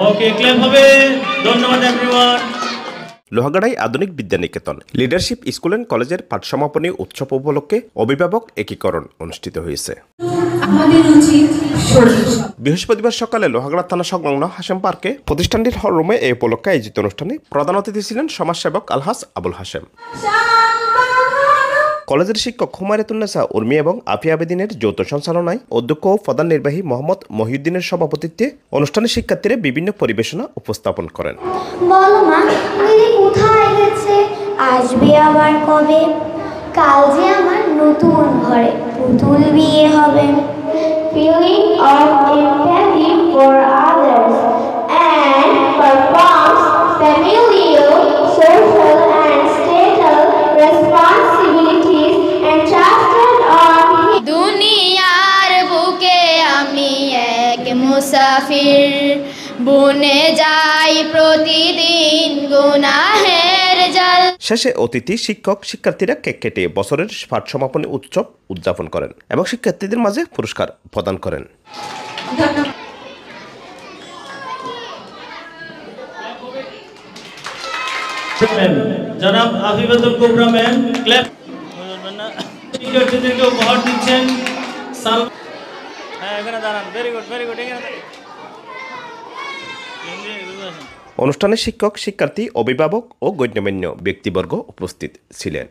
ওকে, clap হবে। ধন্যবাদ everyone. লোহাগাড়াই আধুনিক বিদ্যানিকেতন লিডারশিপ স্কুল অ্যান্ড কলেজের পাঠ সমাপনী উৎসব উপলক্ষে অভিভাবক একীকরণ অনুষ্ঠিত হয়েছে। বৃহস্পতিবার সকালে লোহাগাড়া থানা সংলগ্ন হাশেম পার্কে প্রতিষ্ঠানটির হল রুমে এই উপলক্ষে আয়োজিত অনুষ্ঠানে প্রধান অতিথি ছিলেন সমাজসেবক আলহাজ আবুল হাশেম। কলেজের শিক্ষক হুমায়রাতুন্নেসা উর্মি এবং আফিয়া আবেদিনের যৌথ সঞ্চালনায় অধ্যক্ষ ও প্রধান নির্বাহী মোহাম্মদ মহিউদ্দিনের সভাপতিত্বে অনুষ্ঠানে শিক্ষার্থীরা বিভিন্ন পরিবেশনা উপস্থাপন করেন। বলো মা, দিদি কোথায় গেছে? আসবে আবার কবে? কাল যে আমার নতুন ঘরে পুতুল বিয়ে হবে। Feeling of empathy for others and performs familial, social and statal responsibilities entrusted on him. দুনিয়ার বুকে আমি এক মুসাফির, বনে যাই প্রতিদিন গুনাহের জাল। শেষে অতিথি শিক্ষক শিক্ষার্থীরা কেক কেটে বছরের পাঠ সমাপনী উৎসব উদযাপন করেন এবং শিক্ষার্থীদের মাঝে পুরস্কার প্রদান করেন। জনাব আফিফাতুল কুবরা ম্যাম ক্ল্যাপ। শিক্ষার্থীদেরকে উপহার দিচ্ছেন। হ্যাঁ, এখানে দাঁড়ান। Very good, very good. অনুষ্ঠানে শিক্ষক শিক্ষার্থী অভিভাবক ও গণ্যমান্য ব্যক্তিবর্গ উপস্থিত ছিলেন।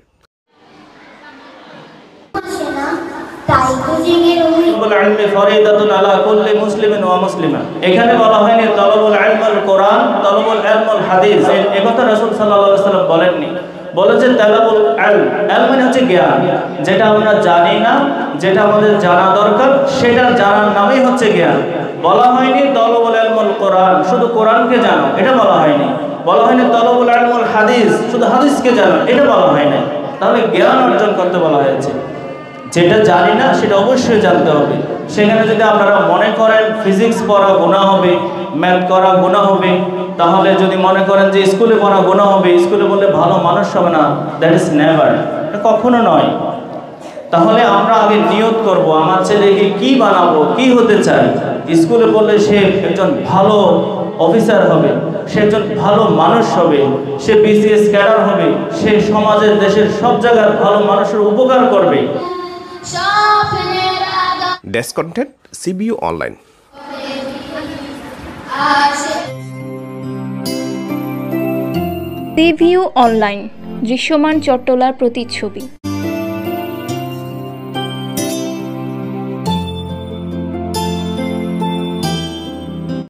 এখানে বলা হয়নি তলবুল ইলমুল কোরআন, তলবুল ইলমুল হাদিস। একথা রাসূল সাল্লাল্লাহু আলাইহি ওয়াসাল্লাম বলেননি। বলেছেন তালাবুল ইলম। ইলম মানে হচ্ছে জ্ঞান, যেটা আমরা জানি না, যেটা আমাদের জানা দরকার, সেটা জানার নামই হচ্ছে জ্ঞান। বলা হয়নি তলবুল ইলমুল কোরআন, শুধু কোরআনকে জানো, এটা বলা হয়নি। বলা হয়নি তলবুল ইলমুল হাদিস, শুধু হাদিসকে জানো, এটা বলা হয় না। তাহলে জ্ঞান অর্জন করতে বলা হয়েছে। যেটা জানি না সেটা অবশ্যই জানতে হবে। সেখানে যদি আপনারা মনে করেন ফিজিক্স পড়া গুনাহ হবে, ম্যাথ করা গুনাহ হবে, তাহলে যদি মনে করেন যে স্কুলে পড়া গুনাহ হবে, স্কুলে বললে ভালো মানুষ হবে না, দ্যাট ইজ নেভার, এটা কখনো নয়। তাহলে আমরা আগে নিয়ত করব, আমার ছেলেকে কি বানাবো, কি হতে চাই। স্কুলে বললে সে একজন ভালো অফিসার হবে, সে একজন ভালো মানুষ হবে, সে বিসিএস ক্যাডার হবে, সে সমাজের দেশের সব জায়গার ভালো মানুষের উপকার করবে। Desk content, CBU online. CBU online, দৃশ্যমান চট্টলার প্রতিচ্ছবি।